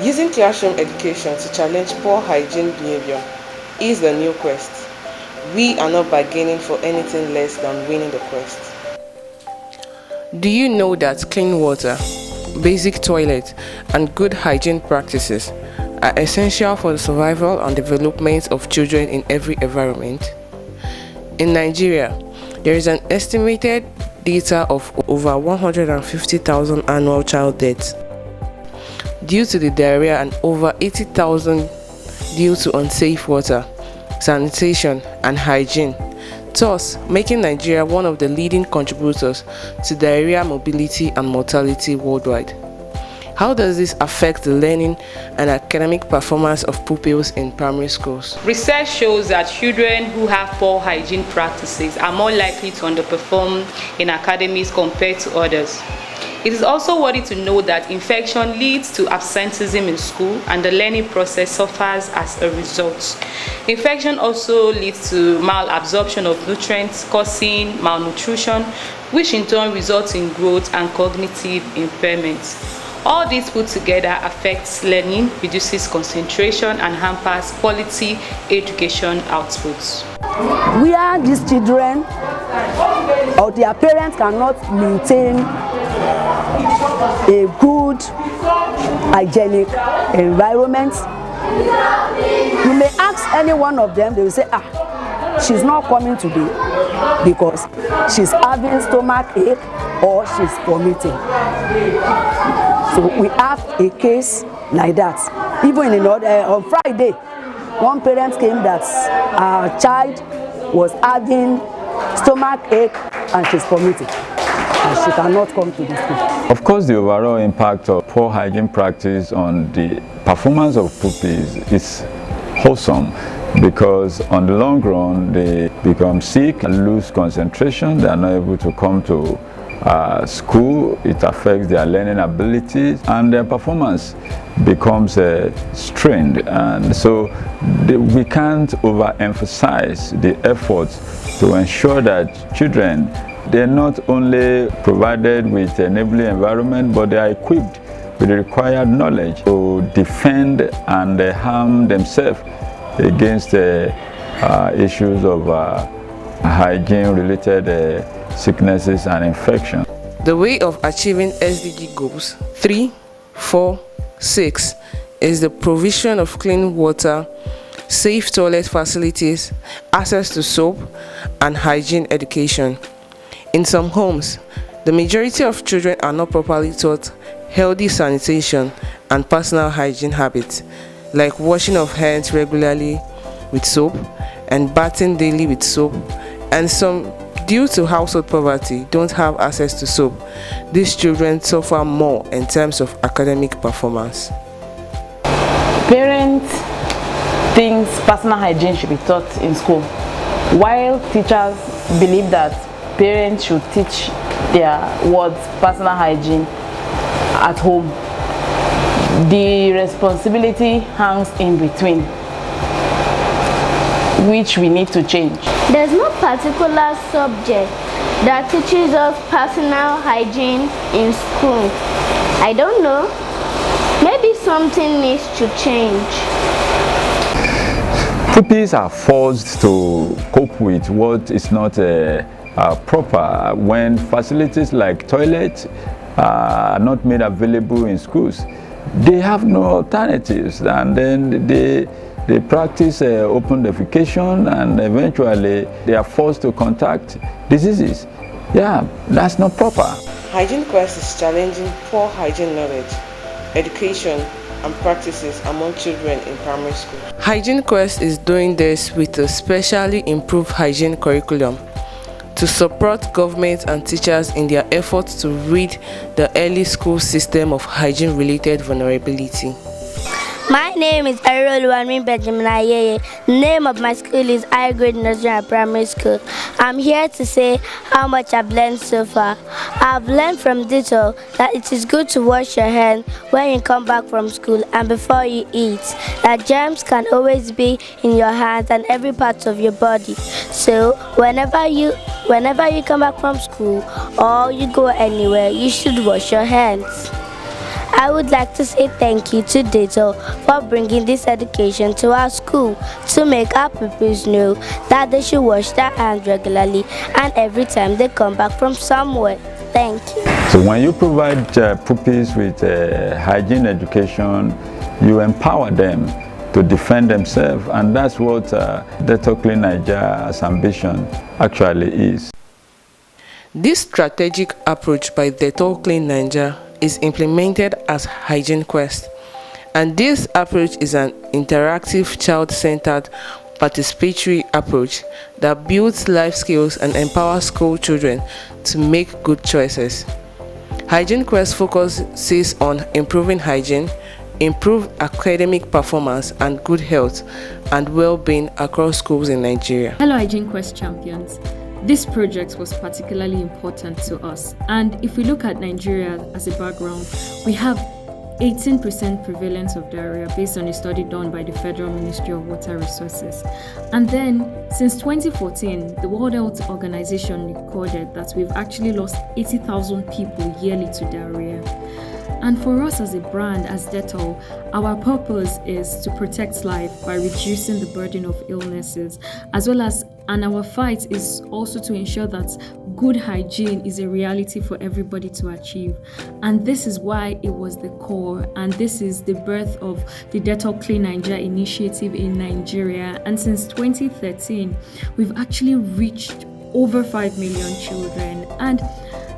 Using classroom education to challenge poor hygiene behavior is the new quest. We are not bargaining for anything less than winning the quest. Do you know that clean water, basic toilet, and good hygiene practices are essential for the survival and development of children in every environment? In Nigeria, there is an estimated data of over 150,000 annual child deaths due to the diarrhea and over 80,000 due to unsafe water, sanitation, and hygiene, thus making Nigeria one of the leading contributors to diarrhea mobility and mortality worldwide. How does this affect the learning and academic performance of pupils in primary schools? Research shows that children who have poor hygiene practices are more likely to underperform in academics compared to others. It is also worthy to know that infection leads to absenteeism in school and the learning process suffers as a result. Infection also leads to malabsorption of nutrients, causing malnutrition, which in turn results in growth and cognitive impairments. All this put together affects learning, reduces concentration, and hampers quality education outputs. Where these children or their parents cannot maintain a good hygienic environment, you may ask any one of them, they will say, she's not coming today because she's having stomach ache or she's vomiting. So we have a case like that. Even on Friday, one parent came that our child was having stomach ache and she's vomiting, and she cannot come to the school. Of course, the overall impact of poor hygiene practice on the performance of pupils is wholesome, because on the long run they become sick and lose concentration. They are not able to come to school. It affects their learning abilities and their performance becomes strained, and so we can't overemphasize the efforts to ensure that children, they're not only provided with an enabling environment, but they are equipped with the required knowledge to defend and harm themselves against issues of hygiene-related sicknesses and infection. The way of achieving SDG goals 3, 4, 6 is the provision of clean water, safe toilet facilities, access to soap, and hygiene education. In some homes, the majority of children are not properly taught healthy sanitation and personal hygiene habits, like washing of hands regularly with soap and bathing daily with soap, and some, due to household poverty, don't have access to soap. These children suffer more in terms of academic performance. Parents think personal hygiene should be taught in school, while teachers believe that parents should teach their words personal hygiene at home. The responsibility hangs in between, which we need to change. There's no particular subject that teaches us personal hygiene in school. I don't know. Maybe something needs to change. Pupils are forced to cope with what is not proper when facilities like toilets are not made available in schools. They have no alternatives, and then they practice open defecation, and eventually they are forced to contact diseases. Yeah, that's not proper. Hygiene Quest is challenging poor hygiene knowledge, education, and practices among children in primary school. Hygiene Quest is doing this with a specially improved hygiene curriculum to support government and teachers in their efforts to rid the early school system of hygiene-related vulnerability. My name is Eroluwanmi Benjamin Ayeye. The name of my school is High Grade Nursery and Primary School. I'm here to say how much I've learned so far. I've learned from Ditto that it is good to wash your hands when you come back from school and before you eat. That germs can always be in your hands and every part of your body. So whenever you come back from school or you go anywhere, you should wash your hands. I would like to say thank you to Dito for bringing this education to our school to make our pupils know that they should wash their hands regularly and every time they come back from somewhere. Thank you. So when you provide pupils with hygiene education, you empower them to defend themselves, and that's what Dettol Clean Nigeria's ambition actually is. This strategic approach by Dettol Clean Nigeria is implemented as Hygiene Quest, and this approach is an interactive, child-centered, participatory approach that builds life skills and empowers school children to make good choices. Hygiene Quest focuses on improving hygiene, improved academic performance, and good health and well-being across schools in Nigeria. Hello Hygiene Quest champions. This project was particularly important to us, and if we look at Nigeria as a background, we have 18% prevalence of diarrhea based on a study done by the Federal Ministry of Water Resources. And then, since 2014, the World Health Organization recorded that we've actually lost 80,000 people yearly to diarrhea. And for us as a brand, as Dettol, our purpose is to protect life by reducing the burden of illnesses, as well as, and our fight is also to ensure that good hygiene is a reality for everybody to achieve. And this is why it was the core, and this is the birth of the Dettol Clean Nigeria initiative in Nigeria. And since 2013, we've actually reached over 5 million children. And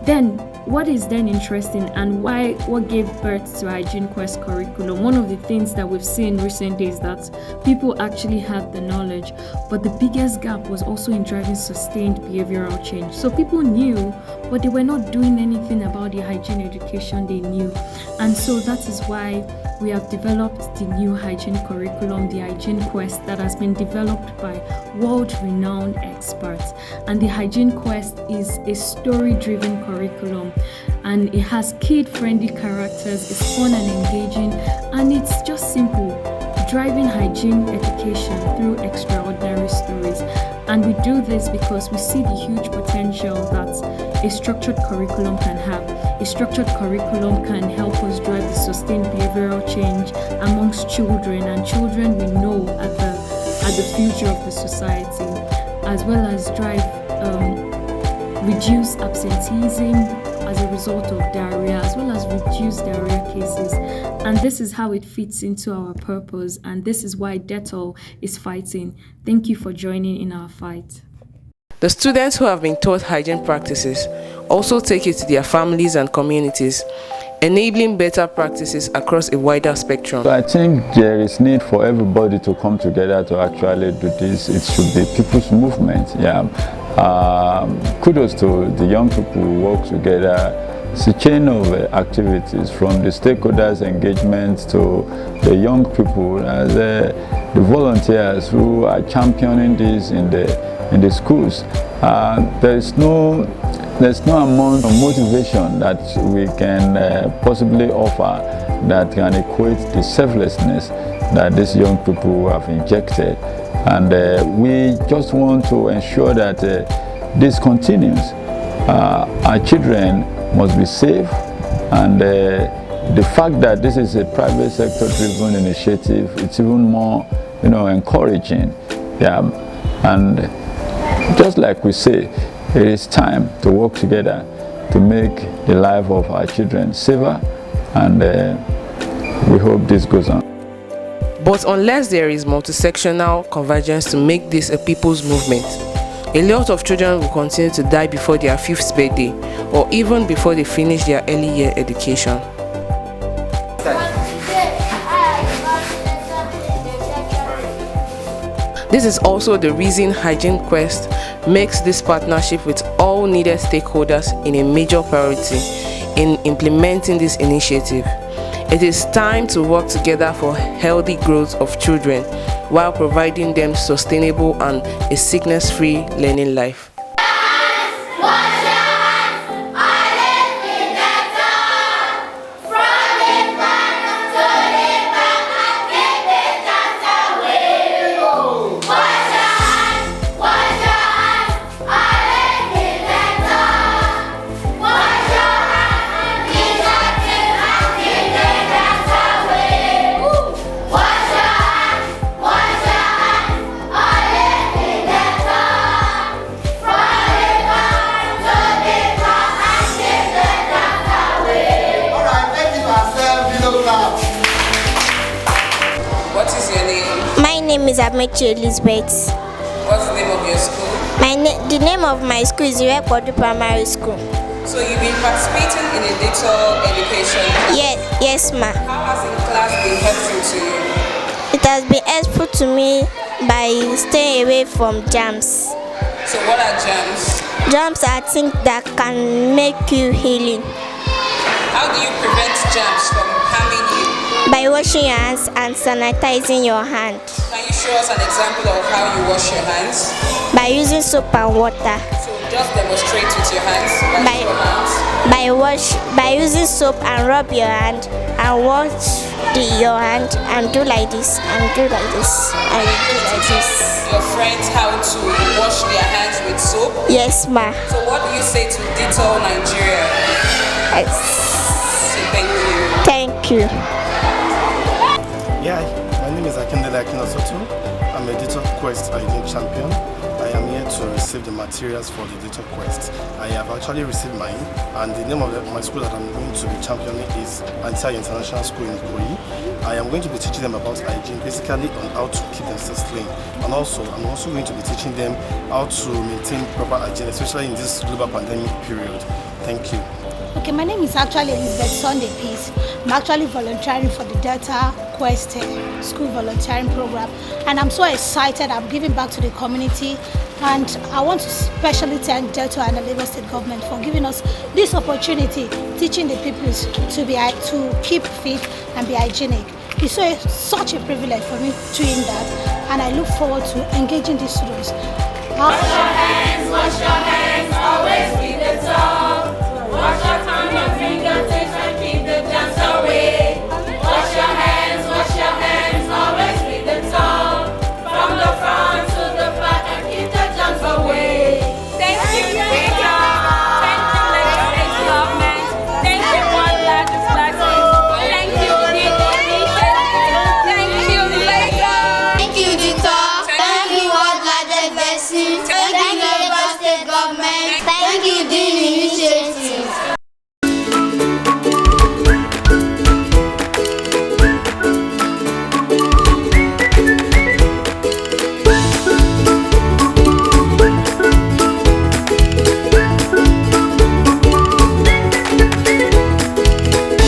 then, what is then interesting and what gave birth to Hygiene Quest curriculum? One of the things that we've seen recently is that people actually have the knowledge, but the biggest gap was also in driving sustained behavioral change. So people knew, but they were not doing anything about the hygiene education they knew. And so that is why we have developed the new hygiene curriculum, the Hygiene Quest, that has been developed by world-renowned experts. And the Hygiene Quest is a story-driven curriculum, and it has kid-friendly characters, it's fun and engaging, and it's just simple, driving hygiene education through extraordinary stories. And we do this because we see the huge potential that a structured curriculum can have. A structured curriculum can help us drive the sustained behavioral change amongst children, and children we know at the future of the society, as well as drive reduce absenteeism as a result of diarrhea, as well as reduce diarrhea cases. And this is how it fits into our purpose, and this is why Dettol is fighting. Thank you for joining in our fight. The students who have been taught hygiene practices also take it to their families and communities, enabling better practices across a wider spectrum. So I think there is need for everybody to come together to actually do this. It should be people's movement. Kudos to the young people who work together. It's a chain of activities, from the stakeholders' engagement to the young people, as the volunteers who are championing this in the schools. There's no amount of motivation that we can possibly offer that can equate the selflessness that these young people have injected. And we just want to ensure that this continues. Our children must be safe, and the fact that this is a private sector driven initiative, it's even more encouraging. And just like we say, it is time to work together to make the life of our children safer, and we hope this goes on. But unless there is multi-sectional convergence to make this a people's movement, a lot of children will continue to die before their 5th birthday, or even before they finish their early year education. This is also the reason Hygiene Quest makes this partnership with all needed stakeholders in a major priority in implementing this initiative. It is time to work together for healthy growth of children while providing them sustainable and a sickness-free learning life. name is Amechi Elizabeth. What's the name of your school? The name of my school is Iwekodu Primary School. So you've been participating in a digital education? Yes, ma. How has the class been helpful to you? It has been helpful to me by staying away from jams. So what are jams? Jams are things that can make you healing. How do you prevent jams from harming you? By washing your hands and sanitizing your hand. Can you show us an example of how you wash your hands? By using soap and water. So just demonstrate with your hands. By using soap and rub your hand and wash your hand and do like this and do like this and do like this. Your friends how to wash their hands with soap? Yes, ma. So what do you say to Digital Nigeria? Say thank you. Thank you. Yeah, my name is Akindele Akinosoto. I'm a Digital Quest Hygiene champion. I am here to receive the materials for the Digital Quest. I have actually received mine, and the name of my school that I'm going to be championing is Antia International School in Ikoyi. I am going to be teaching them about hygiene, basically on how to keep themselves clean. And also, I'm also going to be teaching them how to maintain proper hygiene, especially in this global pandemic period. Thank you. Okay, my name is actually Elizabeth Sunday Peace. I'm actually volunteering for the Delta Quest School Volunteering Program, and I'm so excited. I'm giving back to the community, and I want to especially thank Delta and the Lagos State government for giving us this opportunity, teaching the pupils to keep fit and be hygienic. It's such a privilege for me doing that, and I look forward to engaging these students. Wash your hands, always with the towel. Wash your hands.